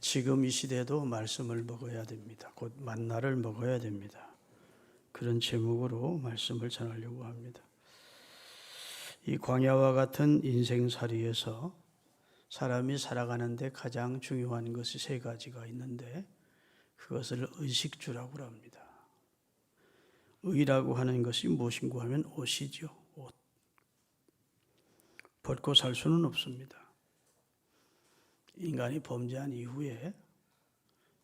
지금 이 시대에도 말씀을 먹어야 됩니다. 곧 만나를 먹어야 됩니다. 그런 제목으로 말씀을 전하려고 합니다. 이 광야와 같은 인생살이에서 사람이 살아가는데 가장 중요한 것이 세 가지가 있는데 그것을 의식주라고 합니다. 의라고 하는 것이 무엇인고 하면 옷이죠. 옷. 벗고 살 수는 없습니다. 인간이 범죄한 이후에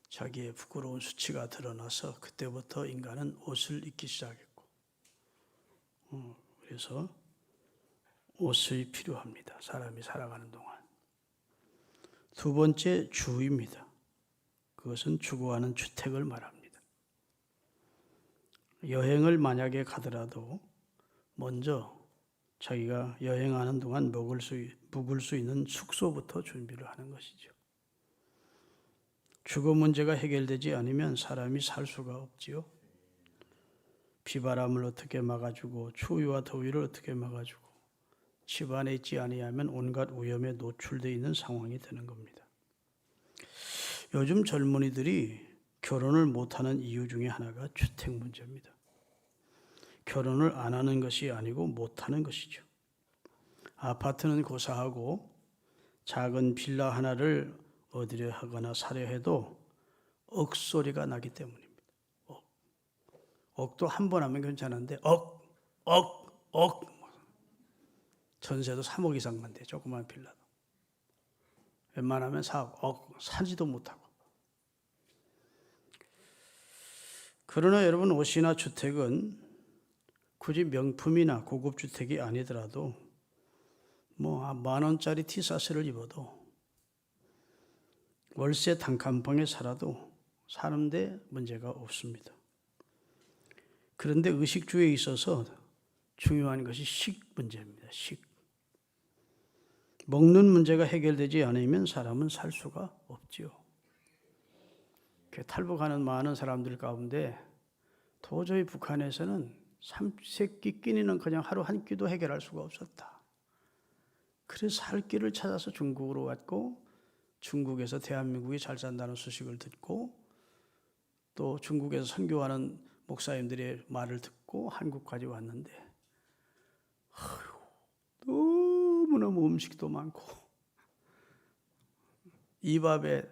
자기의 부끄러운 수치가 드러나서 그때부터 인간은 옷을 입기 시작했고 그래서 옷이 필요합니다. 사람이 살아가는 동안. 두 번째 주입니다. 그것은 주거하는 주택을 말합니다. 여행을 만약에 가더라도 먼저 자기가 여행하는 동안 묵을 수 있는 숙소부터 준비를 하는 것이죠. 주거 문제가 해결되지 않으면 사람이 살 수가 없지요. 비바람을 어떻게 막아주고 추위와 더위를 어떻게 막아주고 집 안에 있지 아니하면 온갖 위험에 노출되어 있는 상황이 되는 겁니다. 요즘 젊은이들이 결혼을 못하는 이유 중에 하나가 주택 문제입니다. 결혼을 안 하는 것이 아니고 못하는 것이죠. 아파트는 고사하고 작은 빌라 하나를 얻으려 하거나 사려 해도 억소리가 나기 때문입니다. 억도 한 번 하면 괜찮은데 억 전세도 3억 이상만 돼. 조그만 빌라도. 웬만하면 4억, 사지도 못하고. 그러나 여러분 옷이나 주택은 굳이 명품이나 고급 주택이 아니더라도 뭐 10,000원짜리 티셔츠를 입어도 월세 단칸방에 살아도 사는데 문제가 없습니다. 그런데 의식주에 있어서 중요한 것이 식 문제입니다. 식. 먹는 문제가 해결되지 않으면 사람은 살 수가 없지요. 탈북하는 많은 사람들 가운데 도저히 북한에서는 3세끼 끼니는 그냥 하루 한 끼도 해결할 수가 없었다. 그래서 살 길을 찾아서 중국으로 왔고 중국에서 대한민국이 잘 산다는 소식을 듣고 또 중국에서 선교하는 목사님들의 말을 듣고 한국까지 왔는데 너무너무 음식도 많고 이 밥에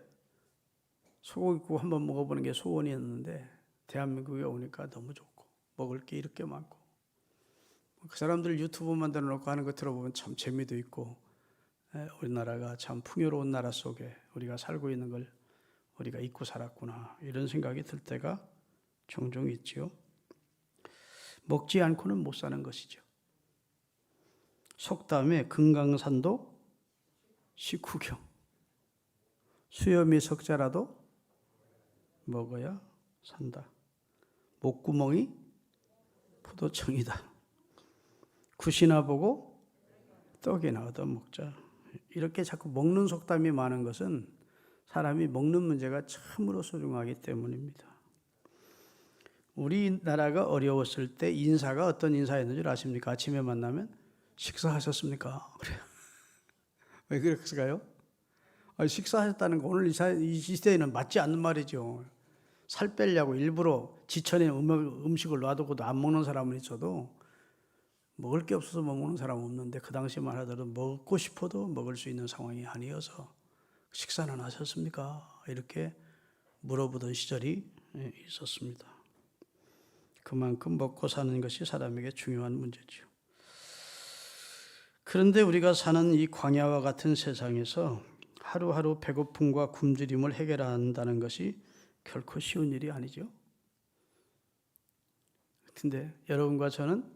소고기국 한번 먹어보는 게 소원이었는데 대한민국에 오니까 너무 좋고 먹을 게 이렇게 많고 그 사람들 유튜브 만들어 놓고 하는 거 들어보면 참 재미도 있고 우리나라가 참 풍요로운 나라 속에 우리가 살고 있는 걸 우리가 잊고 살았구나 이런 생각이 들 때가 종종 있지요. 먹지 않고는 못 사는 것이죠. 속담에 금강산도 식후경 수염이 석자라도 먹어야 산다. 목구멍이 포도청이다. 굿이나 보고 떡이나 얻어먹자. 이렇게 자꾸 먹는 속담이 많은 것은 사람이 먹는 문제가 참으로 소중하기 때문입니다. 우리나라가 어려웠을 때 인사가 어떤 인사였는 줄 아십니까? 아침에 만나면 식사하셨습니까? 그래요. 왜 그럴까요? 식사하셨다는 거 오늘 이 시대에는 맞지 않는 말이죠. 살 빼려고 일부러 지천에 음식을 놔두고도 안 먹는 사람은 있어도 먹을 게 없어서 못 먹는 사람은 없는데 그 당시만 하더라도 먹고 싶어도 먹을 수 있는 상황이 아니어서 식사는 하셨습니까? 이렇게 물어보던 시절이 있었습니다. 그만큼 먹고 사는 것이 사람에게 중요한 문제죠. 그런데 우리가 사는 이 광야와 같은 세상에서 하루하루 배고픔과 굶주림을 해결한다는 것이 결코 쉬운 일이 아니죠. 근데 여러분과 저는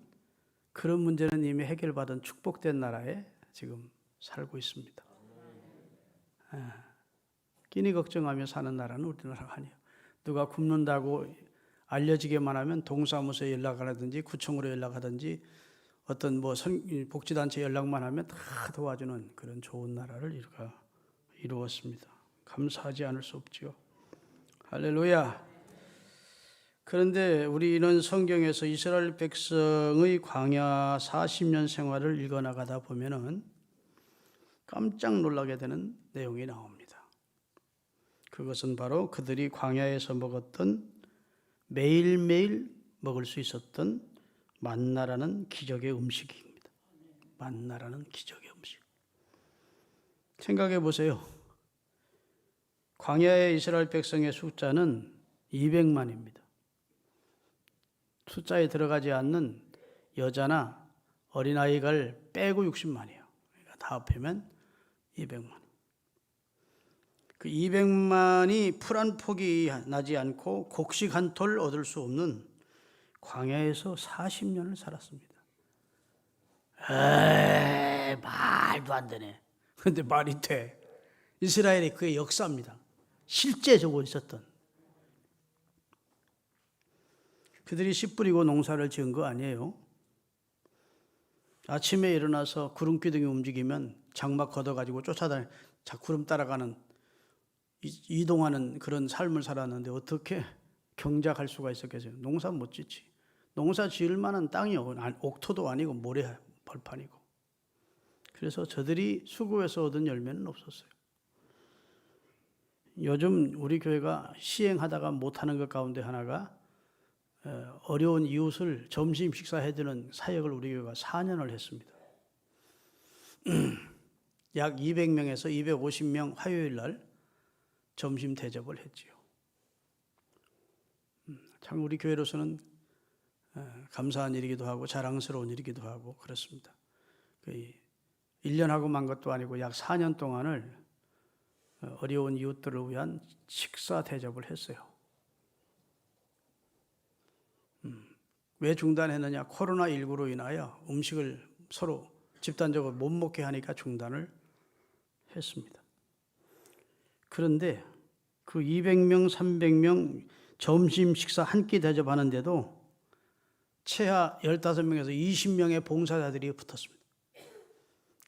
그런 문제는 이미 해결받은 축복된 나라에 지금 살고 있습니다. 끼니 걱정하며 사는 나라는 우리나라가 아니에요. 누가 굶는다고 알려지게만 하면 동사무소에 연락하든지 구청으로 연락하든지 어떤 복지단체 연락만 하면 다 도와주는 그런 좋은 나라를 이루었습니다. 감사하지 않을 수 없지요. 할렐루야. 그런데 우리는 성경에서 이스라엘 백성의 광야 40년 생활을 읽어나가다 보면은 깜짝 놀라게 되는 내용이 나옵니다. 그것은 바로 그들이 광야에서 먹었던 매일매일 먹을 수 있었던 만나라는 기적의 음식입니다. 만나라는 기적의 음식. 생각해 보세요. 광야의 이스라엘 백성의 숫자는 200만입니다. 숫자에 들어가지 않는 여자나 어린아이를 빼고 60만이에요. 그러니까 다 합하면 200만. 그 200만이 풀 한 폭이 나지 않고 곡식 한 톨 얻을 수 없는 광야에서 40년을 살았습니다. 말도 안 되네. 그런데 말이 돼. 이스라엘의 그의 역사입니다. 실제적으로 있었던. 그들이 씨 뿌리고 농사를 지은 거 아니에요. 아침에 일어나서 구름기둥이 움직이면 장막 걷어가지고 쫓아다니 구름 따라가는 이동하는 그런 삶을 살았는데 어떻게 경작할 수가 있었겠어요? 농사 못 짓지. 농사 지을 만한 땅이 옥토도 아니고 모래 벌판이고. 그래서 저들이 수고해서 얻은 열매는 없었어요. 요즘 우리 교회가 시행하다가 못하는 것 가운데 하나가 어려운 이웃을 점심 식사해주는 사역을 우리 교회가 4년을 했습니다. 약 200명에서 250명 화요일 날 점심 대접을 했지요. 참 우리 교회로서는 감사한 일이기도 하고 자랑스러운 일이기도 하고 그렇습니다. 1년 하고 만 것도 아니고 약 4년 동안을 어려운 이웃들을 위한 식사 대접을 했어요. 왜 중단했느냐? 코로나19로 인하여 음식을 서로 집단적으로 못 먹게 하니까 중단을 했습니다. 그런데 그 200명, 300명 점심 식사 한 끼 대접하는데도 최하 15명에서 20명의 봉사자들이 붙었습니다.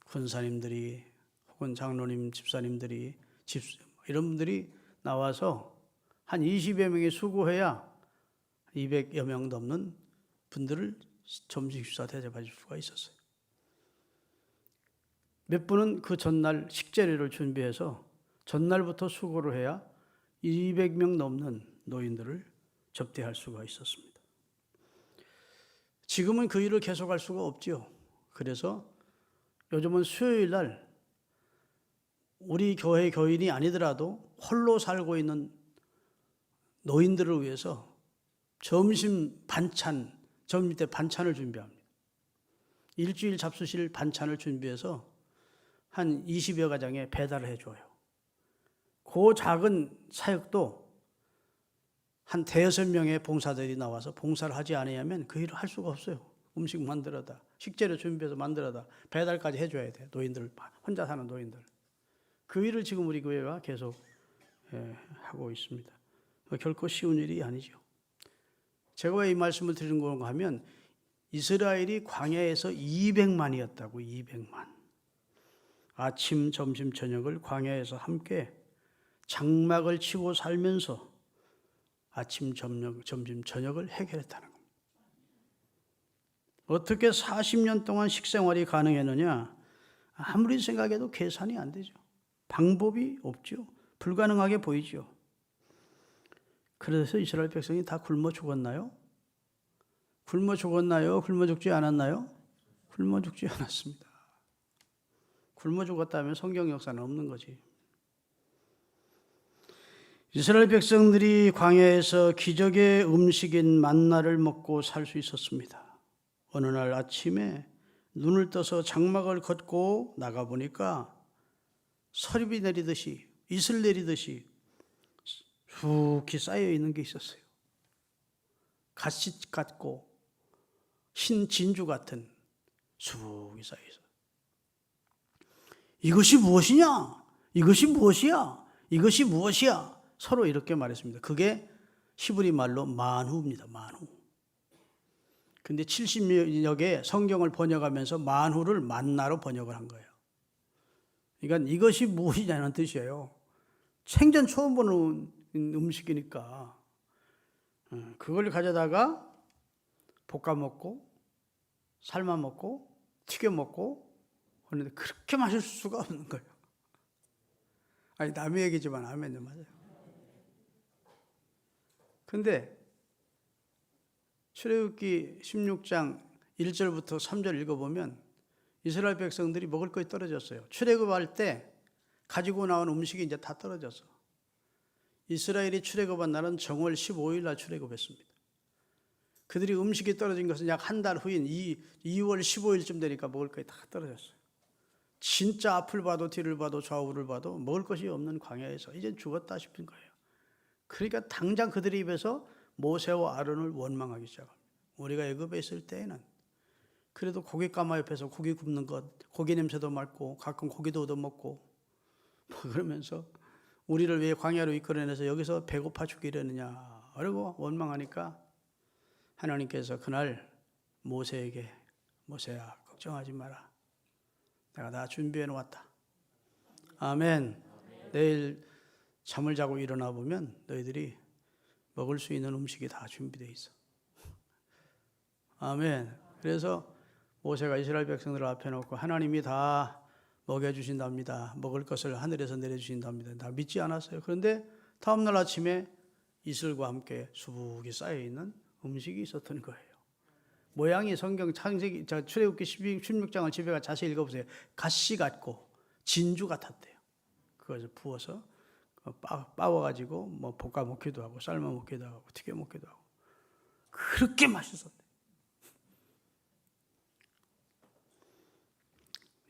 군사님들이 혹은 장로님, 집사님들이 이런 분들이 나와서 한 20여 명이 수고해야 200여 명 넘는 분들을 점심 식사 대접할 수가 있었어요. 몇 분은 그 전날 식재료를 준비해서 전날부터 수고를 해야 200명 넘는 노인들을 접대할 수가 있었습니다. 지금은 그 일을 계속할 수가 없지요. 그래서 요즘은 수요일 날 우리 교회 교인이 아니더라도 홀로 살고 있는 노인들을 위해서 점심 때 반찬을 준비합니다. 일주일 잡수실 반찬을 준비해서 한 20여 가정에 배달을 해줘요. 그 작은 사역도 한 5-6명의 봉사들이 나와서 봉사를 하지 않으면 그 일을 할 수가 없어요. 음식 만들어다, 식재료 준비해서 만들어다, 배달까지 해줘야 돼요. 노인들, 혼자 사는 노인들. 그 일을 지금 우리 교회가 계속 하고 있습니다. 결코 쉬운 일이 아니죠. 제가 왜 이 말씀을 드리는 건가 하면 이스라엘이 광야에서 200만이었다고. 200만. 아침, 점심, 저녁을 광야에서 함께 장막을 치고 살면서 아침, 점심, 저녁을 해결했다는 겁니다. 어떻게 40년 동안 식생활이 가능했느냐? 아무리 생각해도 계산이 안 되죠. 방법이 없죠. 불가능하게 보이죠. 그래서 이스라엘 백성이 다 굶어 죽었나요? 굶어 죽었나요? 굶어 죽지 않았나요? 굶어 죽지 않았습니다. 굶어 죽었다면 성경 역사는 없는 거지. 이스라엘 백성들이 광야에서 기적의 음식인 만나를 먹고 살 수 있었습니다. 어느 날 아침에 눈을 떠서 장막을 걷고 나가보니까 서립이 내리듯이, 이슬 내리듯이 쑥히 쌓여 있는 게 있었어요. 갓짓 같고 흰 진주 같은 쑥이 쌓여 있어요. 이것이 무엇이냐? 이것이 무엇이야? 이것이 무엇이야? 서로 이렇게 말했습니다. 그게 히브리 말로 만후입니다. 만후. 근데 70여 개 성경을 번역하면서 만후를 만나로 번역을 한 거예요. 그러니까 이것이 무엇이냐는 뜻이에요. 생전 처음 보는 음식이니까 그걸 가져다가 볶아 먹고 삶아 먹고 튀겨 먹고 하는데 그렇게 맛있을 수가 없는 거예요. 아니 남의 얘기지만 아멘요, 맞아요. 근데 출애굽기 16장 1절부터 3절 읽어보면 이스라엘 백성들이 먹을 것이 떨어졌어요. 출애굽할 때 가지고 나온 음식이 이제 다 떨어졌어. 이스라엘이 출애굽한 날은 정월 15일 날 출애굽했습니다. 그들이 음식이 떨어진 것은 약 한 달 후인 2월 15일쯤 되니까 먹을 것이 다 떨어졌어요. 진짜 앞을 봐도 뒤를 봐도 좌우를 봐도 먹을 것이 없는 광야에서 이제 죽었다 싶은 거예요. 그러니까 당장 그들의 입에서 모세와 아론을 원망하기 시작합니다. 우리가 애굽에 있을 때에는 그래도 고깃가마 옆에서 고기 굽는 것, 고기 냄새도 맡고 가끔 고기도 얻어먹고 그러면서 우리를 왜 광야로 이끌어내서 여기서 배고파 죽이려느냐 그러고 원망하니까 하나님께서 그날 모세에게 모세야 걱정하지 마라. 내가 다 준비해 놓았다. 아멘. 내일 잠을 자고 일어나 보면 너희들이 먹을 수 있는 음식이 다 준비되어 있어. 아멘. 그래서 모세가 이스라엘 백성들 앞에 놓고 하나님이 다 먹여주신답니다. 먹을 것을 하늘에서 내려주신답니다. 다 믿지 않았어요. 그런데 다음날 아침에 이슬과 함께 수북이 쌓여있는 음식이 있었던 거예요. 모양이 성경 창세기 출애굽기 16장을 집에 가 자세히 읽어보세요. 가시 같고 진주 같았대요. 그것을 부어서 빻아가지고 뭐 볶아 먹기도 하고 삶아 먹기도 하고 튀겨 먹기도 하고 그렇게 맛있었대요.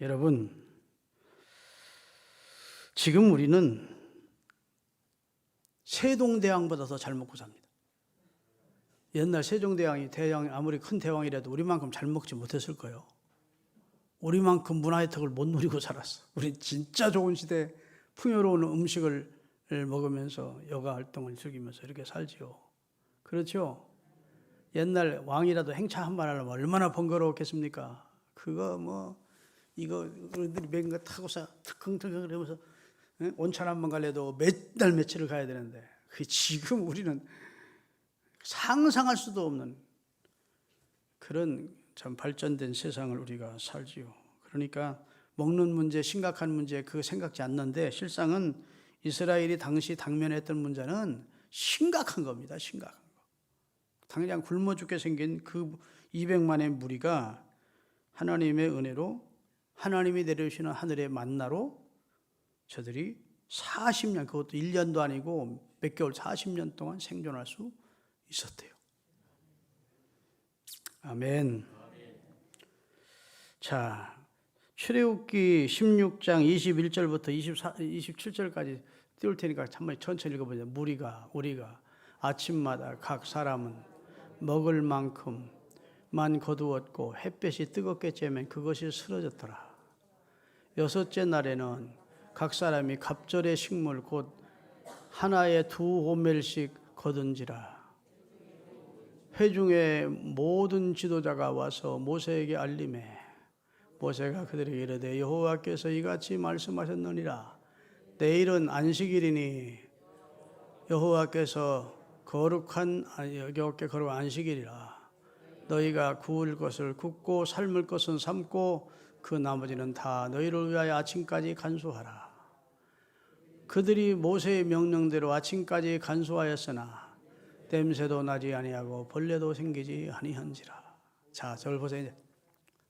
여러분, 지금 우리는 세종대왕보다 더 잘 먹고 삽니다. 옛날 세종대왕이 아무리 큰 대왕이라도 우리만큼 잘 먹지 못했을 거예요. 우리만큼 문화 혜택을 못 누리고 살았어. 우리 진짜 좋은 시대에 풍요로운 음식을 먹으면서 여가 활동을 즐기면서 이렇게 살지요. 그렇죠? 옛날 왕이라도 행차 한 번 하려면 얼마나 번거로웠겠습니까? 그거 이거 우리들이 맨거 타고서 특흥특흥 그러면서 온천 한 번 갈래도 몇 달 며칠을 가야 되는데 지금 우리는 상상할 수도 없는 그런 참 발전된 세상을 우리가 살지요. 그러니까 먹는 문제, 심각한 문제 그거 생각지 않는데 실상은 이스라엘이 당시 당면했던 문제는 심각한 겁니다. 심각한 거. 당장 굶어 죽게 생긴 그 200만의 무리가 하나님의 은혜로 하나님이 내려주시는 하늘의 만나로 저들이 40년, 그것도 1년도 아니고 몇 개월 40년 동안 생존할 수 있었대요. 아멘. 자, 출애굽기 16장 21절부터 27절까지 띄울 테니까 한번 천천히 읽어보세요. 우리가 아침마다 각 사람은 먹을 만큼만 거두었고 햇볕이 뜨겁게 쬐면 그것이 쓰러졌더라. 여섯째 날에는 각 사람이 갑절의 식물 곧 하나에 2호멜씩 거둔지라. 회중의 모든 지도자가 와서 모세에게 알림해 모세가 그들에게 이르되 여호와께서 이같이 말씀하셨느니라. 내일은 안식일이니 여호와께 거룩한 안식일이라. 너희가 구울 것을 굽고 삶을 것은 삶고 그 나머지는 다 너희를 위하여 아침까지 간수하라. 그들이 모세의 명령대로 아침까지 간수하였으나 냄새도 나지 아니하고 벌레도 생기지 아니한지라. 자, 저를 보세요.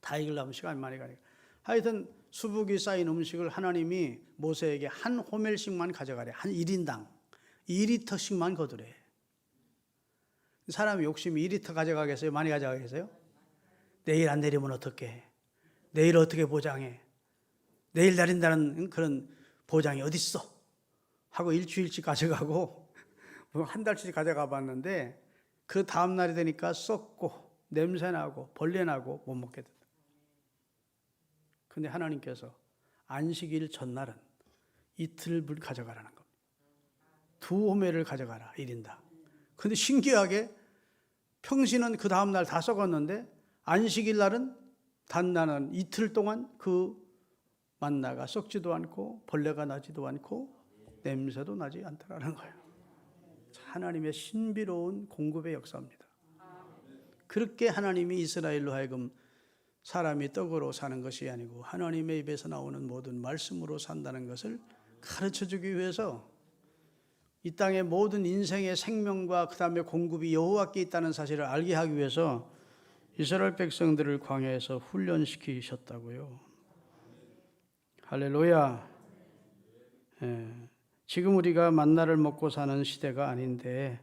다 읽으려면 시간이 많이 가니까. 하여튼 수북이 쌓인 음식을 하나님이 모세에게 한 호멜씩만 가져가래. 한 1인당 2리터씩만 거두래. 사람이 욕심이 2리터 가져가겠어요? 많이 가져가겠어요? 내일 안 내리면 어떡해? 내일 어떻게 보장해? 내일 내린다는 그런 보장이 어딨어? 하고 일주일씩 가져가고 한 달씩 가져가 봤는데 그 다음 날이 되니까 썩고 냄새나고 벌레나고 못 먹게 된다. 근데 하나님께서 안식일 전날은 이틀을 가져가라는 겁니다. 2호멜을 가져가라 1인당. 근데 신기하게 평신은 그 다음 날 다 썩었는데 안식일 날은 단나는 이틀 동안 그 만나가 썩지도 않고 벌레가 나지도 않고 냄새도 나지 않더라는 거예요. 하나님의 신비로운 공급의 역사입니다. 그렇게 하나님이 이스라엘로 하여금 사람이 떡으로 사는 것이 아니고 하나님의 입에서 나오는 모든 말씀으로 산다는 것을 가르쳐주기 위해서 이 땅의 모든 인생의 생명과 그 다음에 공급이 여호와께 있다는 사실을 알게 하기 위해서 이스라엘 백성들을 광야에서 훈련시키셨다고요. 할렐루야. 지금 우리가 만나를 먹고 사는 시대가 아닌데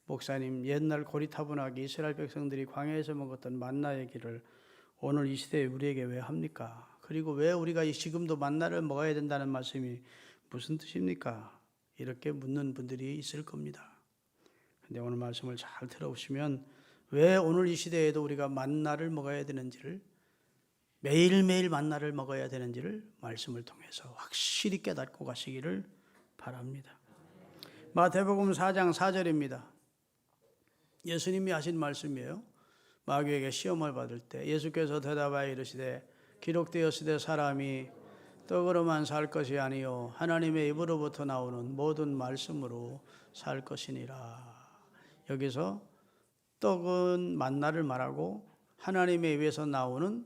목사님, 옛날 고리타분하게 이스라엘 백성들이 광야에서 먹었던 만나의 길을 오늘 이 시대에 우리에게 왜 합니까? 그리고 왜 우리가 지금도 만나를 먹어야 된다는 말씀이 무슨 뜻입니까? 이렇게 묻는 분들이 있을 겁니다. 근데 오늘 말씀을 잘 들어보시면 왜 오늘 이 시대에도 우리가 만나를 먹어야 되는지를, 매일매일 만나를 먹어야 되는지를 말씀을 통해서 확실히 깨닫고 가시기를 바랍니다. 마태복음 4장 4절입니다. 예수님이 하신 말씀이에요. 마귀에게 시험을 받을 때 예수께서 대답하여 이르시되 기록되었으되 사람이 떡으로만 살 것이 아니요 하나님의 입으로부터 나오는 모든 말씀으로 살 것이니라. 여기서 떡은 만나를 말하고 하나님의 입에서 나오는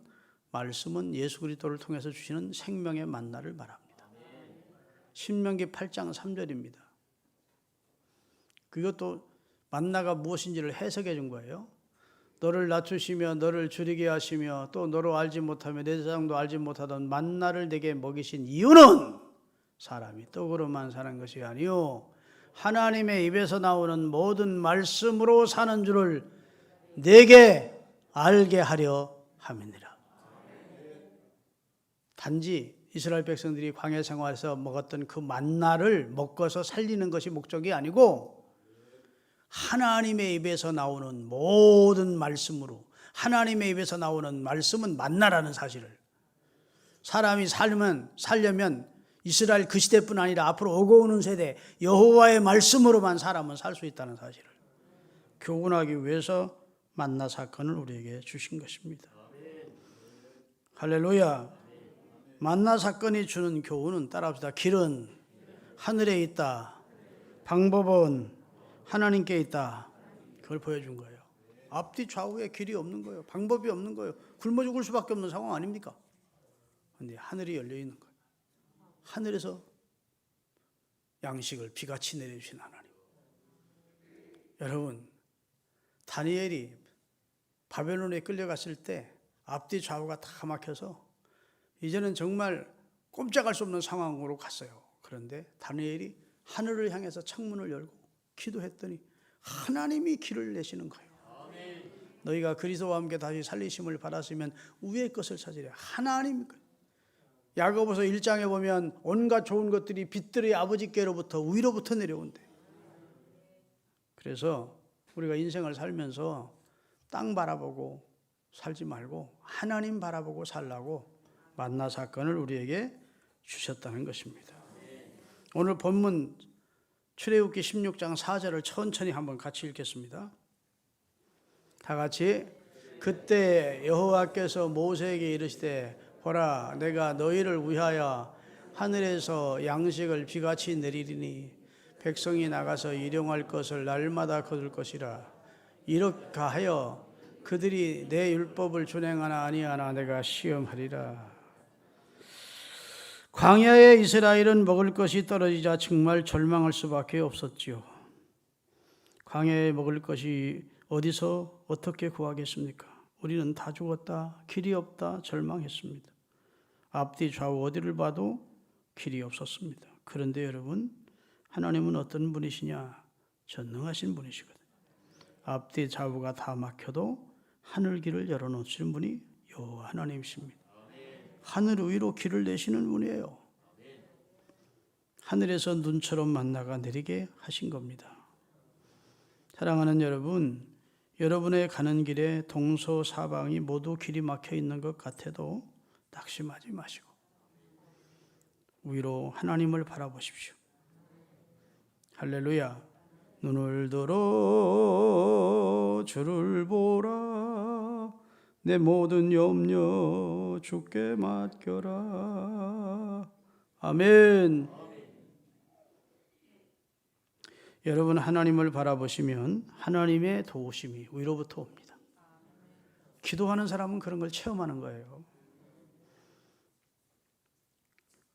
말씀은 예수 그리스도를 통해서 주시는 생명의 만나를 말합니다. 신명기 8장 3절입니다. 그것도 만나가 무엇인지를 해석해 준 거예요. 너를 낮추시며 너를 줄이게 하시며 또 너로 알지 못하며 내 세상도 알지 못하던 만나를 내게 먹이신 이유는 사람이 떡으로만 사는 것이 아니요 하나님의 입에서 나오는 모든 말씀으로 사는 줄을 내게 알게 하려 함이니라. 단지 이스라엘 백성들이 광야 생활에서 먹었던 그 만나를 먹어서 살리는 것이 목적이 아니고 하나님의 입에서 나오는 모든 말씀으로, 하나님의 입에서 나오는 말씀은 만나라는 사실을, 사람이 살려면 이스라엘 그 시대뿐 아니라 앞으로 오고 오는 세대 여호와의 말씀으로만 사람은 살 수 있다는 사실을 교훈하기 위해서 만나 사건을 우리에게 주신 것입니다. 할렐루야. 만나 사건이 주는 교훈은 따라합시다. 길은 하늘에 있다. 방법은 하나님께 있다. 그걸 보여준 거예요. 앞뒤 좌우에 길이 없는 거예요. 방법이 없는 거예요. 굶어 죽을 수밖에 없는 상황 아닙니까? 그런데 하늘이 열려 있는 거예요. 하늘에서 양식을 비같이 내려주신 하나님. 여러분, 다니엘이 바벨론에 끌려갔을 때 앞뒤 좌우가 다 막혀서 이제는 정말 꼼짝할 수 없는 상황으로 갔어요. 그런데 다니엘이 하늘을 향해서 창문을 열고 기도했더니 하나님이 길을 내시는 거예요. 너희가 그리스도와 함께 다시 살리심을 받았으면 위의 것을 찾으려. 하나님. 야고보서 1장에 보면 온갖 좋은 것들이 빛들의 아버지께로부터 위로부터 내려온대. 그래서 우리가 인생을 살면서 땅 바라보고 살지 말고 하나님 바라보고 살라고 만나 사건을 우리에게 주셨다는 것입니다. 오늘 본문 출애굽기 16장 4절을 천천히 한번 같이 읽겠습니다. 다 같이. 그때 여호와께서 모세에게 이르시되 보라 내가 너희를 위하여 하늘에서 양식을 비같이 내리리니 백성이 나가서 일용할 것을 날마다 거둘 것이라. 이렇게 하여 그들이 내 율법을 준행하나 아니하나 내가 시험하리라. 광야에 이스라엘은 먹을 것이 떨어지자 정말 절망할 수밖에 없었지요. 광야에 먹을 것이 어디서 어떻게 구하겠습니까? 우리는 다 죽었다, 길이 없다, 절망했습니다. 앞뒤 좌우 어디를 봐도 길이 없었습니다. 그런데 여러분, 하나님은 어떤 분이시냐? 전능하신 분이시거든요. 앞뒤 좌우가 다 막혀도 하늘길을 열어놓으시는 분이 여호와 하나님이십니다. 하늘 위로 길을 내시는 분이에요. 하늘에서 눈처럼 만나가 내리게 하신 겁니다. 사랑하는 여러분, 여러분의 가는 길에 동서사방이 모두 길이 막혀 있는 것 같아도 낙심하지 마시고 위로 하나님을 바라보십시오. 할렐루야. 눈을 들어 주를 보라 내 모든 염려 주께 맡겨라. 아멘. 여러분, 하나님을 바라보시면 하나님의 도우심이 위로부터 옵니다. 기도하는 사람은 그런 걸 체험하는 거예요.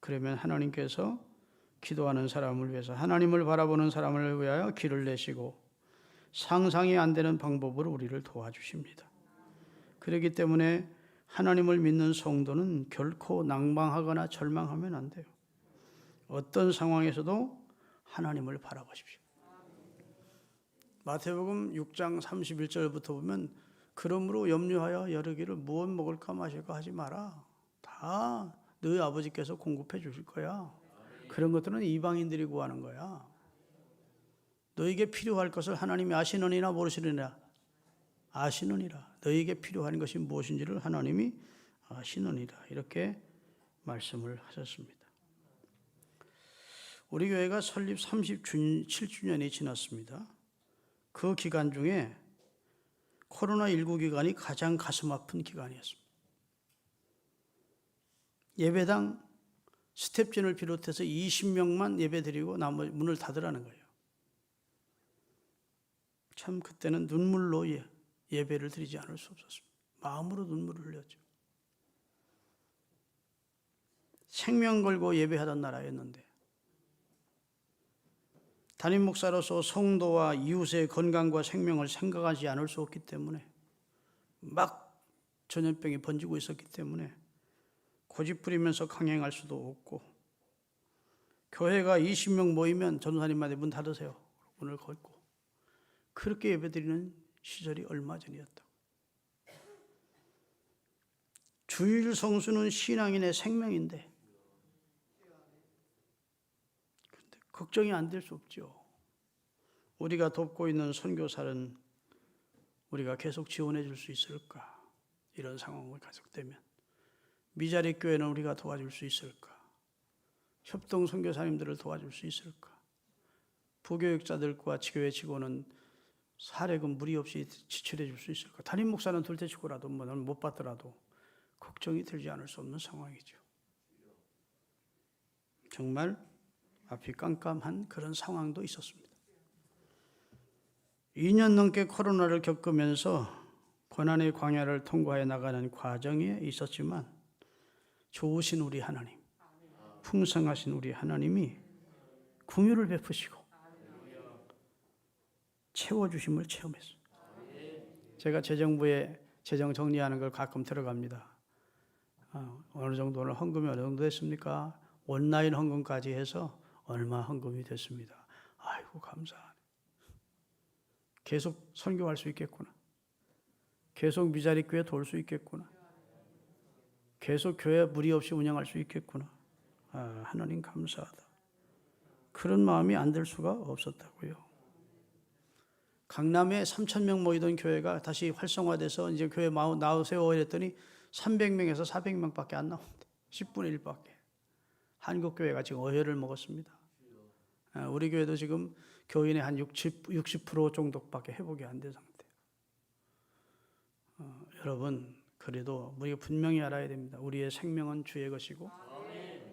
그러면 하나님께서 기도하는 사람을 위해서, 하나님을 바라보는 사람을 위하여 길을 내시고 상상이 안 되는 방법으로 우리를 도와주십니다. 그렇기 때문에 하나님을 믿는 성도는 결코 낭망하거나 절망하면 안 돼요. 어떤 상황에서도 하나님을 바라보십시오. 마태복음 6장 31절부터 보면 그러므로 염려하여 여르기를 무엇 먹을까 마실까 하지 마라. 다 너희 아버지께서 공급해 주실 거야. 그런 것들은 이방인들이 구하는 거야. 너에게 필요할 것을 하나님이 아시느니라 모르시느니라. 아시느니라. 너에게 필요한 것이 무엇인지를 하나님이 아시느니라. 이렇게 말씀을 하셨습니다. 우리 교회가 설립 37주년이 지났습니다. 그 기간 중에 코로나19 기간이 가장 가슴 아픈 기간이었습니다. 예배당 스텝진을 비롯해서 20명만 예배드리고 나머지 문을 닫으라는 거예요. 참 그때는 눈물로 예배를 드리지 않을 수 없었습니다. 마음으로 눈물을 흘렸죠. 생명 걸고 예배하던 나라였는데 담임 목사로서 성도와 이웃의 건강과 생명을 생각하지 않을 수 없기 때문에 막 전염병이 번지고 있었기 때문에 고집부리면서 강행할 수도 없고 교회가 20명 모이면 전도사님한테 문 닫으세요. 문을 걸고 그렇게 예배드리는 시절이 얼마 전이었다고. 주일 성수는 신앙인의 생명인데 걱정이 안 될 수 없죠. 우리가 돕고 있는 선교사는 우리가 계속 지원해 줄 수 있을까? 이런 상황이 계속되면 미자립 교회는 우리가 도와줄 수 있을까? 협동 선교사님들을 도와줄 수 있을까? 부교육자들과 교회 직원은 사례금 무리 없이 지출해 줄 수 있을까? 담임 목사는 둘째치고라도 못 받더라도 걱정이 들지 않을 수 없는 상황이죠. 정말 앞이 깜깜한 그런 상황도 있었습니다. 2년 넘게 코로나를 겪으면서 고난의 광야를 통과해 나가는 과정에 있었지만 좋으신 우리 하나님, 풍성하신 우리 하나님이 긍휼을 베푸시고 채워주심을 체험했어요. 제가 재정부에 재정 정리하는 걸 가끔 들어갑니다. 어느 정도는 헌금이 어느 정도 됐습니까? 온라인 헌금까지 해서 얼마 헌금이 됐습니다. 아이고 감사하네. 계속 선교할 수 있겠구나. 계속 미자립 교회 돌 수 있겠구나. 계속 교회 무리 없이 운영할 수 있겠구나. 하나님 감사하다. 그런 마음이 안 들 수가 없었다고요. 강남에 3,000명 모이던 교회가 다시 활성화돼서 이제 교회 나오세요 이랬더니 300명에서 400명밖에 안 나온대. 10분의 1밖에. 한국교회가 지금 어혈을 먹었습니다. 우리 교회도 지금 교인의 한 60% 정도밖에 회복이 안 된 상태. 여러분 그래도 우리가 분명히 알아야 됩니다. 우리의 생명은 주의 것이고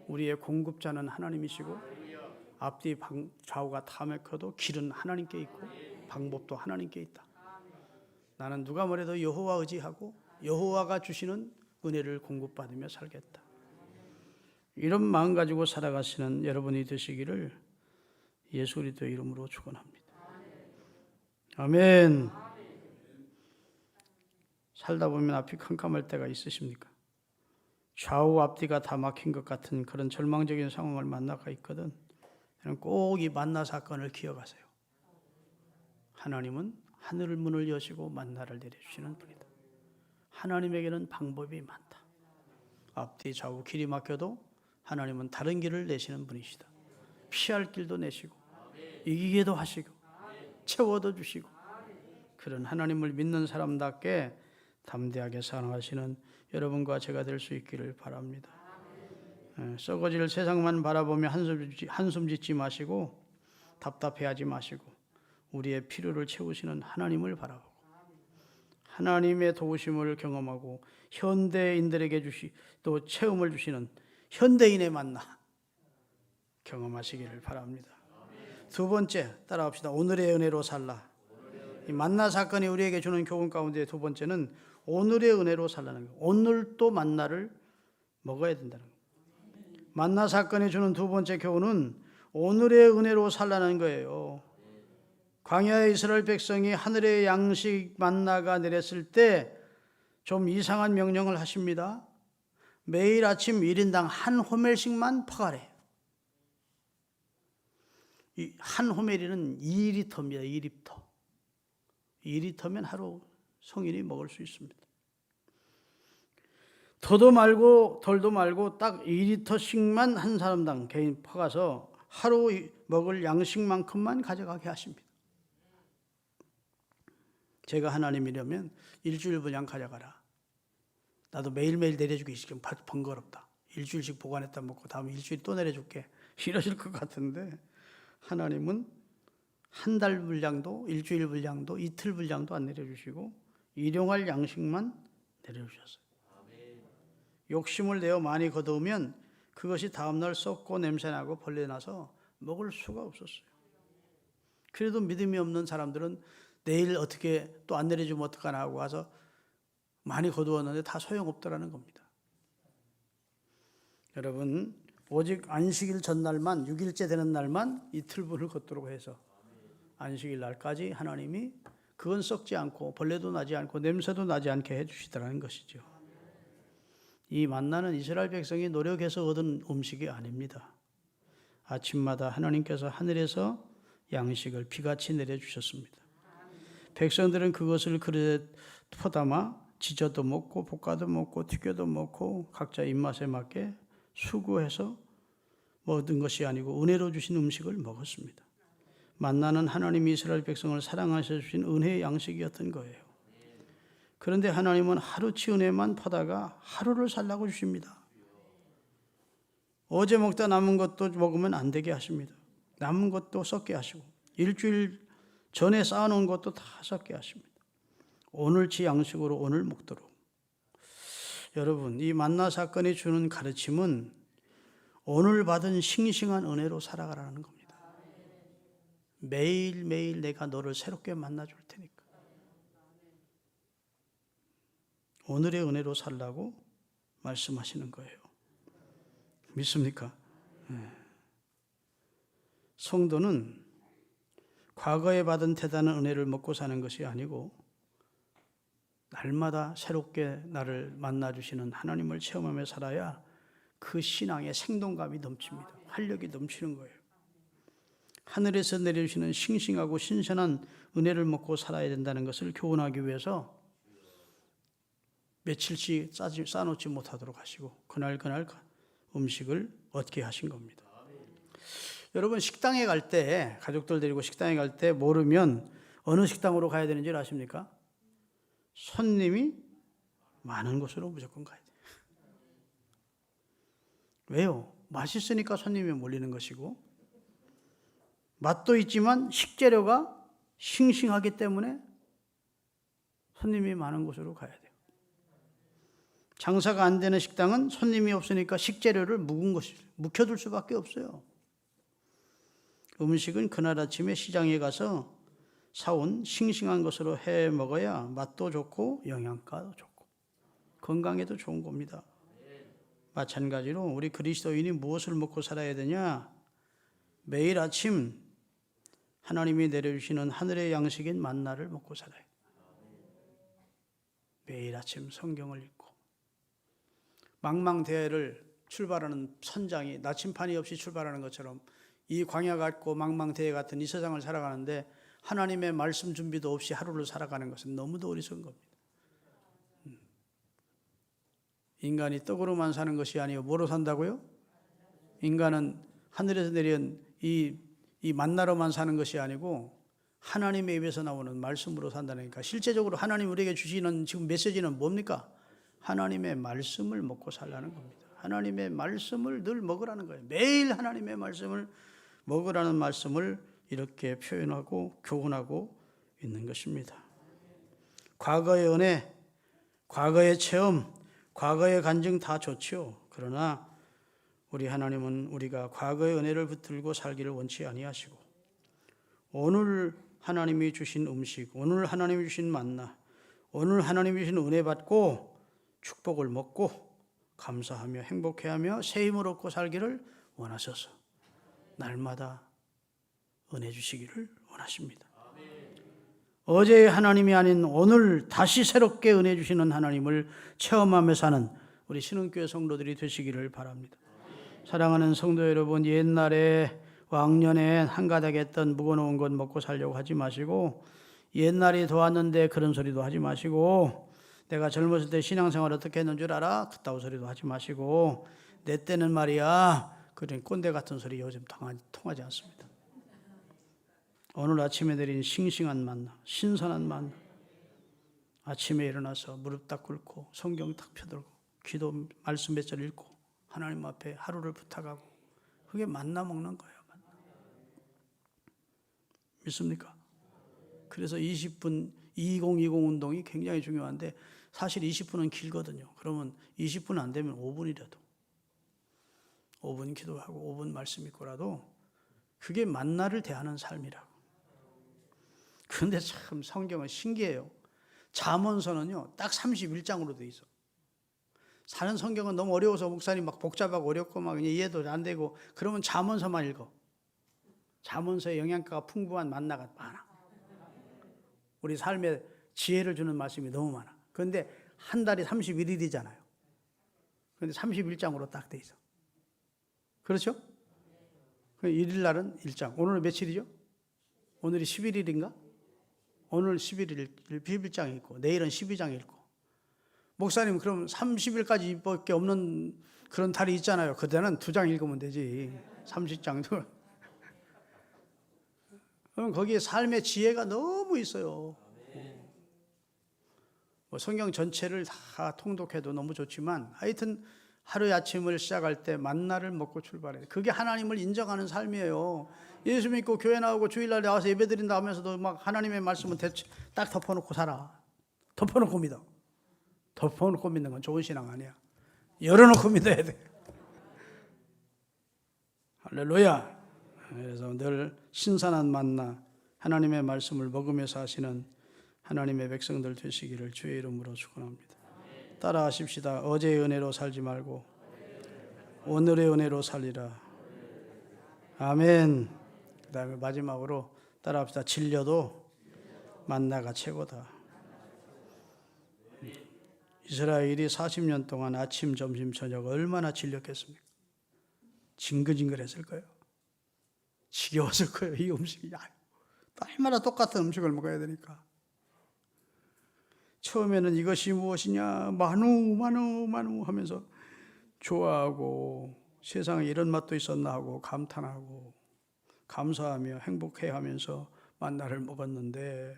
우리의 공급자는 하나님이시고 앞뒤 좌우가 다 막혀도 길은 하나님께 있고 방법도 하나님께 있다. 나는 누가 뭐래도 여호와 의지하고 여호와가 주시는 은혜를 공급받으며 살겠다. 이런 마음 가지고 살아가시는 여러분이 되시기를 예수 그리스도의 이름으로 축원합니다. 아멘. 살다 보면 앞이 캄캄할 때가 있으십니까? 좌우 앞뒤가 다 막힌 것 같은 그런 절망적인 상황을 만나가 있거든. 꼭 이 만나 사건을 기억하세요. 하나님은 하늘 문을 여시고 만나를 내려주시는 분이다. 하나님에게는 방법이 많다. 앞뒤 좌우 길이 막혀도 하나님은 다른 길을 내시는 분이시다. 피할 길도 내시고 이기게도 하시고 채워도 주시고 그런 하나님을 믿는 사람답게 담대하게 살아가시는 여러분과 제가 될 수 있기를 바랍니다. 썩어질 세상만 바라보며 한숨 짓지 마시고 답답해하지 마시고 우리의 필요를 채우시는 하나님을 바라보고 하나님의 도우심을 경험하고 현대인들에게 또 체험을 주시는 현대인의 만나 경험하시기를 바랍니다. 두 번째 따라합시다. 오늘의 은혜로 살라. 이 만나 사건이 우리에게 주는 교훈 가운데 두 번째는 오늘의 은혜로 살라는 거예요. 오늘 또 만나를 먹어야 된다는 거예요. 만나 사건이 주는 두 번째 교훈은 오늘의 은혜로 살라는 거예요. 광야의 이스라엘 백성이 하늘의 양식 만나가 내렸을 때 좀 이상한 명령을 하십니다. 매일 아침 1인당 한 호멜씩만 퍼가래요. 이 한 호멜이는 2리터입니다. 2리터. 2리터면 하루 성인이 먹을 수 있습니다. 더도 말고 덜도 말고 딱 2리터씩만 한 사람당 개인 퍼가서 하루 먹을 양식만큼만 가져가게 하십니다. 제가 하나님이라면 일주일 분량 가져가라. 나도 매일매일 내려주기 지금 번거롭다. 일주일씩 보관했다 먹고 다음 일주일 또 내려줄게. 이러실 것 같은데 하나님은 한 달 분량도 일주일 분량도 이틀 분량도 안 내려주시고 일용할 양식만 내려주셨어요. 욕심을 내어 많이 거두면 그것이 다음날 썩고 냄새나고 벌레나서 먹을 수가 없었어요. 그래도 믿음이 없는 사람들은 내일 어떻게 또 안 내려주면 어떡하나 하고 와서 많이 거두었는데 다 소용없더라는 겁니다. 여러분, 오직 안식일 전날만 6일째 되는 날만 이틀분을 걷도록 해서 안식일 날까지 하나님이 그건 썩지 않고 벌레도 나지 않고 냄새도 나지 않게 해주시더라는 것이죠. 이 만나는 이스라엘 백성이 노력해서 얻은 음식이 아닙니다. 아침마다 하나님께서 하늘에서 양식을 비같이 내려주셨습니다. 백성들은 그것을 그릇에 퍼담아 지져도 먹고 볶아도 먹고 튀겨도 먹고 각자 입맛에 맞게 수고해서 먹은 것이 아니고 은혜로 주신 음식을 먹었습니다. 만나는 하나님이 이스라엘 백성을 사랑하셔 주신 은혜의 양식이었던 거예요. 그런데 하나님은 하루치 은혜만 퍼다가 하루를 살라고 주십니다. 어제 먹다 남은 것도 먹으면 안 되게 하십니다. 남은 것도 썩게 하시고 일주일 전에 쌓아놓은 것도 다 썩게 하십니다. 오늘치 양식으로 오늘 먹도록. 여러분, 이 만나 사건이 주는 가르침은 오늘 받은 싱싱한 은혜로 살아가라는 겁니다. 매일매일 내가 너를 새롭게 만나줄 테니까. 오늘의 은혜로 살라고 말씀하시는 거예요. 믿습니까? 성도는 과거에 받은 대단한 은혜를 먹고 사는 것이 아니고 날마다 새롭게 나를 만나주시는 하나님을 체험하며 살아야 그 신앙에 생동감이 넘칩니다. 활력이 넘치는 거예요. 하늘에서 내려주시는 싱싱하고 신선한 은혜를 먹고 살아야 된다는 것을 교훈하기 위해서 며칠씩 쌓아놓지 못하도록 하시고 그날 음식을 얻게 하신 겁니다. 여러분, 식당에 갈 때, 가족들 데리고 식당에 갈 때 모르면 어느 식당으로 가야 되는지 아십니까? 손님이 많은 곳으로 무조건 가야 돼요. 왜요? 맛있으니까 손님이 몰리는 것이고 맛도 있지만 식재료가 싱싱하기 때문에 손님이 많은 곳으로 가야 돼요. 장사가 안 되는 식당은 손님이 없으니까 식재료를 묵혀둘 수밖에 없어요. 음식은 그날 아침에 시장에 가서 사온 싱싱한 것으로 해 먹어야 맛도 좋고 영양가도 좋고 건강에도 좋은 겁니다. 마찬가지로 우리 그리스도인이 무엇을 먹고 살아야 되냐? 매일 아침 하나님이 내려주시는 하늘의 양식인 만나를 먹고 살아야 돼요. 매일 아침 성경을 읽고 망망대해를 출발하는 선장이 나침판이 없이 출발하는 것처럼 이 광야 같고 망망대해 같은 이 세상을 살아가는데 하나님의 말씀 준비도 없이 하루를 살아가는 것은 너무도 어리석은 겁니다. 인간이 떡으로만 사는 것이 아니요 뭐로 산다고요? 인간은 하늘에서 내린 이 만나로만 사는 것이 아니고 하나님의 입에서 나오는 말씀으로 산다니까. 실제적으로 하나님 우리에게 주시는 지금 메시지는 뭡니까? 하나님의 말씀을 먹고 살라는 겁니다. 하나님의 말씀을 늘 먹으라는 거예요. 매일 하나님의 말씀을 먹으라는 말씀을 이렇게 표현하고 교훈하고 있는 것입니다. 과거의 은혜, 과거의 체험, 과거의 간증 다 좋지요. 그러나 우리 하나님은 우리가 과거의 은혜를 붙들고 살기를 원치 아니하시고 오늘 하나님이 주신 음식, 오늘 하나님이 주신 만나, 오늘 하나님이 주신 은혜 받고 축복을 먹고 감사하며 행복해하며 새 힘을 얻고 살기를 원하셔서 날마다 은혜 주시기를 원하십니다. 어제의 하나님이 아닌 오늘 다시 새롭게 은혜 주시는 하나님을 체험하며 사는 우리 신흥교회 성도들이 되시기를 바랍니다. 사랑하는 성도 여러분, 옛날에 왕년에 한가닥에 했던 묵어놓은 것 먹고 살려고 하지 마시고, 옛날이 좋았는데 그런 소리도 하지 마시고, 내가 젊었을 때 신앙생활 어떻게 했는 줄 알아? 그따구 소리도 하지 마시고, 내 때는 말이야, 그런 꼰대 같은 소리 요즘 통하지 않습니다. 오늘 아침에 드린 싱싱한 만나, 신선한 만나, 아침에 일어나서 무릎 딱 꿇고 성경 딱 펴들고 기도 말씀 몇 절 읽고 하나님 앞에 하루를 부탁하고, 그게 만나 먹는 거예요. 만나. 믿습니까? 그래서 20분 2020 운동이 굉장히 중요한데, 사실 20분은 길거든요. 그러면 20분 안 되면 5분이라도 5분 기도하고 5분 말씀 읽고라도 그게 만나를 대하는 삶이라고. 그런데 참 성경은 신기해요. 잠언서는요 딱 31장으로 돼 있어. 사는 성경은 너무 어려워서 목사님 막 복잡하고 어렵고 막 이해도 안 되고, 그러면 잠언서만 읽어. 잠언서에 영양가가 풍부한 만나가 많아. 우리 삶에 지혜를 주는 말씀이 너무 많아. 그런데 한 달이 31일이잖아요. 그런데 31장으로 딱 돼 있어. 그렇죠? 1일 날은 1장. 오늘은 며칠이죠? 오늘이 11일인가? 오늘 11일 11장 읽고 내일은 12장 읽고. 목사님 그럼 30일까지 밖에 없는 그런 달이 있잖아요. 그때는 2장 읽으면 되지. 30장도. 그럼 거기에 삶의 지혜가 너무 있어요. 뭐 성경 전체를 다 통독해도 너무 좋지만, 하여튼 하루의 아침을 시작할 때 만나를 먹고 출발해요. 그게 하나님을 인정하는 삶이에요. 예수 믿고 교회 나오고 주일날 나와서 예배드린다 하면서도 막 하나님의 말씀은 딱 덮어놓고 살아. 덮어놓고 믿어. 덮어놓고 믿는 건 좋은 신앙 아니야. 열어놓고 믿어야 돼. 할렐루야. 그래서 늘 신선한 만나, 하나님의 말씀을 먹으면서 하시는 하나님의 백성들 되시기를 주의 이름으로 축원합니다. 따라하십시다. 어제의 은혜로 살지 말고 오늘의 은혜로 살리라. 아멘. 그 다음에 마지막으로 따라합시다. 질려도 만나가 최고다. 이스라엘이 40년 동안 아침, 점심, 저녁 얼마나 질렸겠습니까? 징글징글했을 거예요. 지겨웠을 거예요. 이 음식이 날마다 똑같은 음식을 먹어야 되니까. 처음에는 이것이 무엇이냐 만우 하면서 좋아하고, 세상에 이런 맛도 있었나 하고 감탄하고 감사하며 행복해하면서 만나를 먹었는데,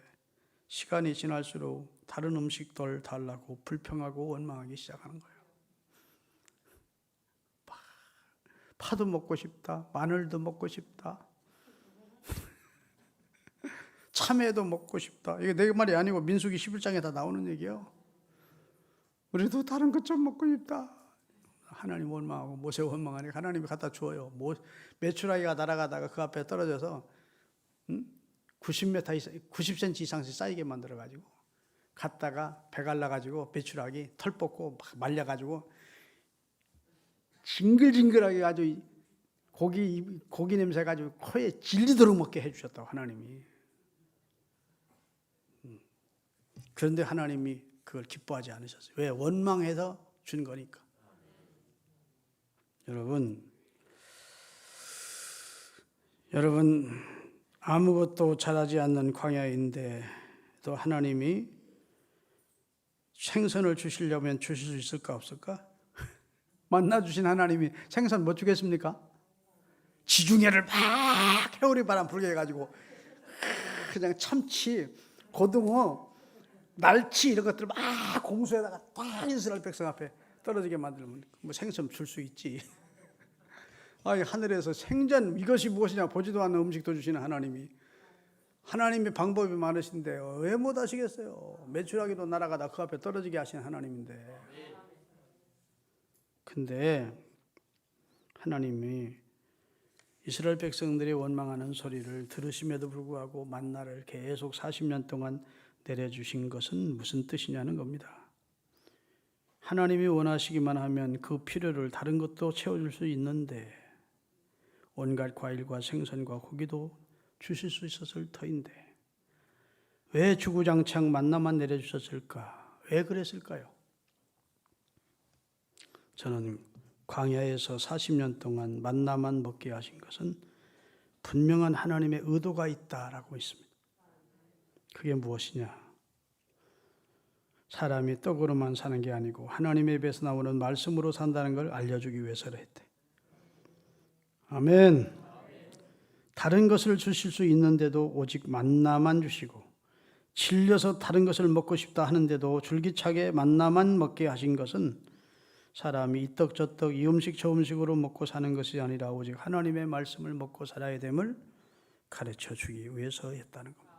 시간이 지날수록 다른 음식들 달라고 불평하고 원망하기 시작하는 거예요. 파도 먹고 싶다, 마늘도 먹고 싶다, 참외도 먹고 싶다. 이게 내 말이 아니고 민수기 11장에 다 나오는 얘기예요. 우리도 다른 것 좀 먹고 싶다. 하나님 원망하고 모세 원망하니까 하나님이 갖다 주어요. 메추라기가 날아가다가 그 앞에 떨어져서 90cm 이상씩 쌓이게 만들어가지고 갔다가 배 갈라가지고 메추라기 털 뽑고 막 말려가지고 징글징글하게 아주 고기 냄새 가지고 코에 질리도록 먹게 해주셨다고 하나님이. 그런데 하나님이 그걸 기뻐하지 않으셨어요. 왜? 원망해서 준 거니까. 여러분 아무것도 잘하지 않는 광야인데 또 하나님이 생선을 주시려면 주실 수 있을까 없을까? 만나 주신 하나님이 생선 못 주겠습니까? 지중해를 막 해오리 바람 불게 해가지고 그냥 참치, 고등어, 날치 이런 것들 막 공수에다가 딱 이스라엘 백성 앞에 떨어지게 만들면 뭐 생선 줄 수 있지. 아니 하늘에서 생전 이것이 무엇이냐 보지도 않는 음식도 주시는 하나님이, 하나님의 방법이 많으신데 왜 못 하시겠어요? 메추라기도 날아가다 그 앞에 떨어지게 하시는 하나님인데. 근데 하나님이 이스라엘 백성들이 원망하는 소리를 들으심에도 불구하고 만나를 계속 40년 동안 내려주신 것은 무슨 뜻이냐는 겁니다. 하나님이 원하시기만 하면 그 필요를 다른 것도 채워줄 수 있는데 온갖 과일과 생선과 고기도 주실 수 있었을 터인데 왜 주구장창 만나만 내려주셨을까? 왜 그랬을까요? 저는 광야에서 40년 동안 만나만 먹게 하신 것은 분명한 하나님의 의도가 있다라고 있습니다. 그게 무엇이냐? 사람이 떡으로만 사는 게 아니고 하나님의 입에서 나오는 말씀으로 산다는 걸 알려주기 위해서라 했대. 아멘. 다른 것을 주실 수 있는데도 오직 만나만 주시고 질려서 다른 것을 먹고 싶다 하는데도 줄기차게 만나만 먹게 하신 것은 사람이 이 떡 저 떡 이 음식 저 음식으로 먹고 사는 것이 아니라 오직 하나님의 말씀을 먹고 살아야 됨을 가르쳐 주기 위해서였다는 겁니다.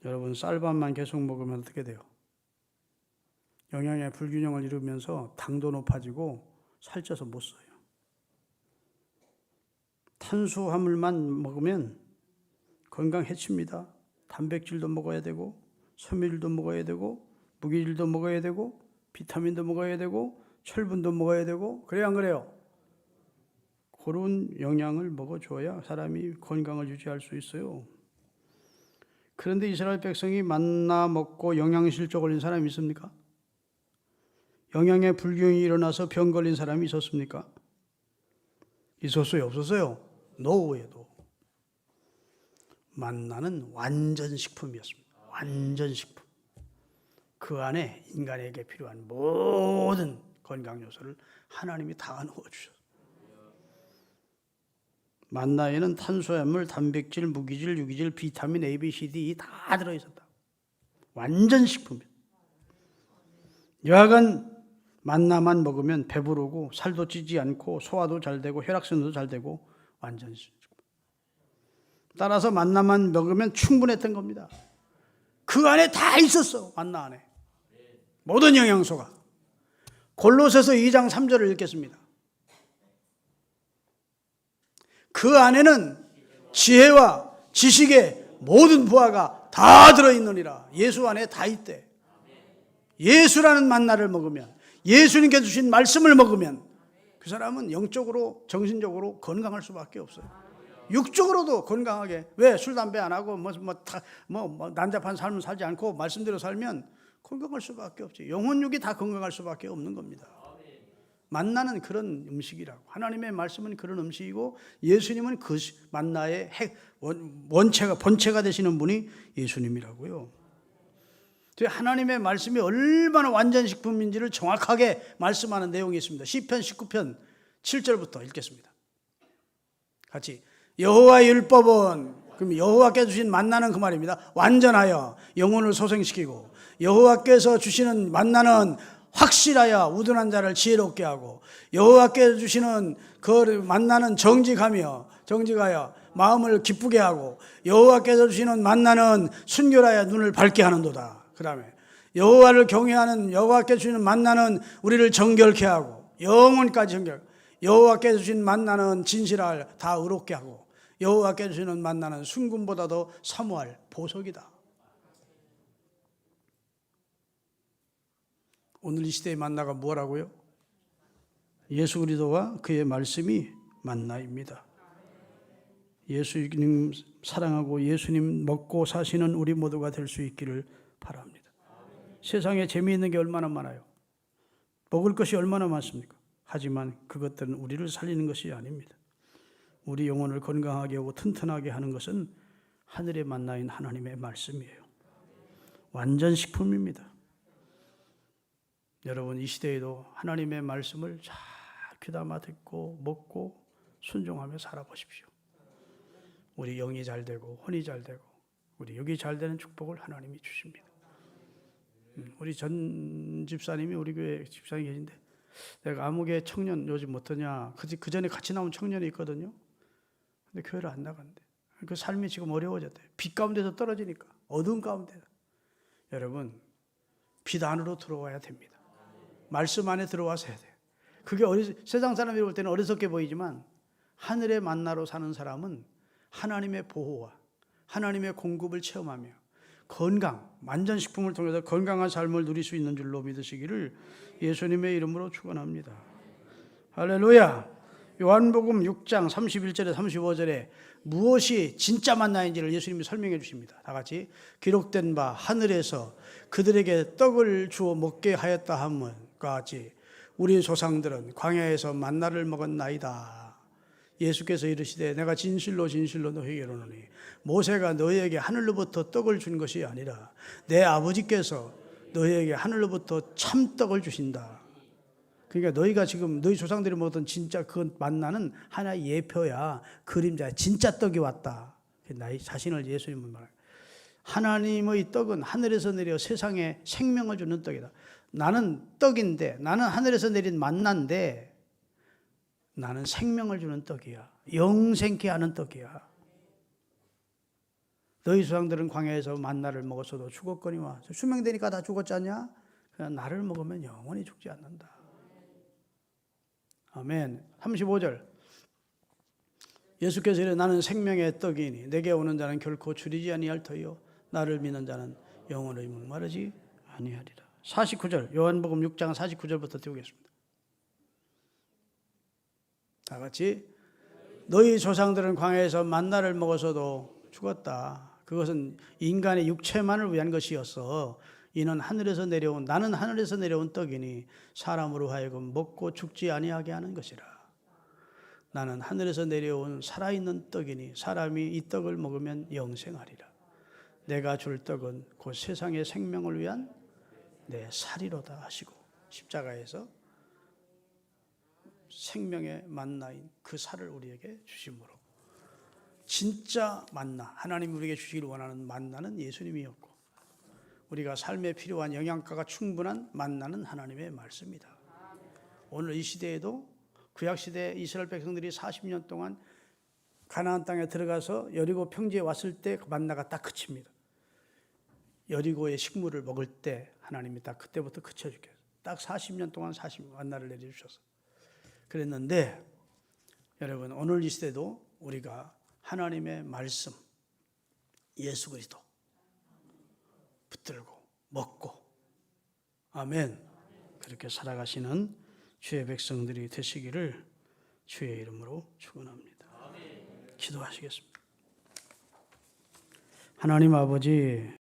여러분 쌀밥만 계속 먹으면 어떻게 돼요? 영양의 불균형을 이루면서 당도 높아지고 살쪄서 못 써요. 탄수화물만 먹으면 건강 해칩니다. 단백질도 먹어야 되고 섬유질도 먹어야 되고 무기질도 먹어야 되고 비타민도 먹어야 되고 철분도 먹어야 되고 그래야 안 그래요? 그런 영양을 먹어줘야 사람이 건강을 유지할 수 있어요. 그런데 이스라엘 백성이 만나 먹고 영양실조 걸린 사람이 있습니까? 영양의 불균형이 일어나서 병 걸린 사람이 있었습니까? 있었어요? 없었어요? 노예도. 만나는 완전 식품이었습니다. 완전 식품. 그 안에 인간에게 필요한 모든 건강 요소를 하나님이 다 넣어주셨어요. 만나에는 탄수화물, 단백질, 무기질, 유기질, 비타민 A, B, C, D 다 들어있었다. 완전 식품이에요. 여하간 만나만 먹으면 배부르고 살도 찌지 않고 소화도 잘 되고 혈액순환도 잘 되고 완전 식품. 따라서 만나만 먹으면 충분했던 겁니다. 그 안에 다 있었어. 만나 안에. 모든 영양소가. 골로새서 2장 3절을 읽겠습니다. 그 안에는 지혜와 지식의 모든 부하가 다 들어있느니라. 예수 안에 다 있대. 예수라는 만나를 먹으면, 예수님께 주신 말씀을 먹으면 그 사람은 영적으로 정신적으로 건강할 수밖에 없어요. 육적으로도 건강하게. 왜? 술 담배 안 하고 난잡한 삶을 살지 않고 말씀대로 살면 건강할 수밖에 없지. 영혼육이 다 건강할 수밖에 없는 겁니다. 만나는 그런 음식이라고. 하나님의 말씀은 그런 음식이고 예수님은 그 만나의 원체가 본체가 되시는 분이 예수님이라고요. 하나님의 말씀이 얼마나 완전 식품인지를 정확하게 말씀하는 내용이 있습니다. 시편 19편 7절부터 읽겠습니다. 같이. 여호와의 율법은, 그럼 여호와께서 주신 만나는 그 말입니다. 완전하여 영혼을 소생시키고 여호와께서 주시는 만나는 확실하여 우둔한 자를 지혜롭게 하고 여호와께서 주시는 그 만나는 정직하여 마음을 기쁘게 하고 여호와께서 주시는 만나는 순결하여 눈을 밝게 하는도다. 그 다음에 여호와를 경외하는 여호와께서 주시는 만나는 우리를 정결케 하고 영혼까지 정결. 여호와께서 주신 만나는 진실할 다 의롭게 하고 여호와께서 주시는 만나는 순금보다도 사모할 보석이다. 오늘 이 시대의 만나가 뭐라고요? 예수 그리스도와 그의 말씀이 만나입니다. 예수님 사랑하고 예수님 먹고 사시는 우리 모두가 될 수 있기를 바랍니다. 세상에 재미있는 게 얼마나 많아요. 먹을 것이 얼마나 많습니까? 하지만 그것들은 우리를 살리는 것이 아닙니다. 우리 영혼을 건강하게 하고 튼튼하게 하는 것은 하늘의 만나인 하나님의 말씀이에요. 완전 식품입니다. 여러분 이 시대에도 하나님의 말씀을 잘 귀담아 듣고 먹고 순종하며 살아보십시오. 우리 영이 잘 되고 혼이 잘 되고 우리 육이 잘 되는 축복을 하나님이 주십니다. 우리 전 집사님이 우리 교회 집사님이 계신데 내가 아무개 청년 요즘 어떠냐 그 전에 같이 나온 청년이 있거든요. 근데 교회를 안 나간대. 그 삶이 지금 어려워졌대. 빛 가운데서 떨어지니까 어두운 가운데. 여러분 빛 안으로 들어와야 됩니다. 말씀 안에 들어와서 해야 돼요. 그게 세상 사람이 볼 때는 어리석게 보이지만 하늘의 만나로 사는 사람은 하나님의 보호와 하나님의 공급을 체험하며 건강, 완전식품을 통해서 건강한 삶을 누릴 수 있는 줄로 믿으시기를 예수님의 이름으로 축원합니다. 할렐루야. 요한복음 6장 31절에 35절에 무엇이 진짜 만나인지를 예수님이 설명해 주십니다. 다 같이 기록된 바 하늘에서 그들에게 떡을 주어 먹게 하였다 함과 같이 우리 조상들은 광야에서 만나를 먹었나이다. 예수께서 이르시되 내가 진실로 진실로 너희에게 이르노니 모세가 너희에게 하늘로부터 떡을 준 것이 아니라 내 아버지께서 너희에게 하늘로부터 참떡을 주신다. 그러니까 너희가 지금 너희 조상들이 먹었던 진짜 그 만나는 하나의 예표야, 그림자야. 진짜 떡이 왔다. 나의 자신을 예수님은 말해요. 하나님의 떡은 하늘에서 내려 세상에 생명을 주는 떡이다. 나는 떡인데, 나는 하늘에서 내린 만나인데 나는 생명을 주는 떡이야. 영생케 하는 떡이야. 너희 조상들은 광야에서 만나를 먹었어도 죽었거니와 수명되니까 다 죽었지 않냐? 그냥 나를 먹으면 영원히 죽지 않는다. 아멘. 35절 예수께서 이르되 나는 생명의 떡이니 내게 오는 자는 결코 줄이지 아니할 터이요 나를 믿는 자는 영원히 목마르지 아니하리라. 49절 요한복음 6장 49절부터 띄우겠습니다. 다 같이 너희 조상들은 광야에서 만나를 먹어서도 죽었다. 그것은 인간의 육체만을 위한 것이었어. 이는 하늘에서 내려온 나는 하늘에서 내려온 떡이니 사람으로 하여금 먹고 죽지 아니하게 하는 것이라. 나는 하늘에서 내려온 살아있는 떡이니 사람이 이 떡을 먹으면 영생하리라. 내가 줄 떡은 곧 세상의 생명을 위한 내 살이로다 하시고 십자가에서 생명의 만나인 그 살을 우리에게 주심으로 진짜 만나, 하나님이 우리에게 주시기를 원하는 만나는 예수님이었고 우리가 삶에 필요한 영양가가 충분한 만나는 하나님의 말씀이다. 오늘 이 시대에도 구약시대 이스라엘 백성들이 40년 동안 가나안 땅에 들어가서 여리고 평지에 왔을 때 그 만나가 딱 그칩니다. 여리고의 식물을 먹을 때 하나님이 딱 그때부터 그쳐주겠어요. 딱 40년 동안 만나를 내려주셔서 그랬는데 여러분 오늘 이 시대도 우리가 하나님의 말씀 예수 그리스도 붙들고 먹고 아멘 그렇게 살아가시는 주의 백성들이 되시기를 주의 이름으로 축원합니다. 기도하시겠습니다. 하나님 아버지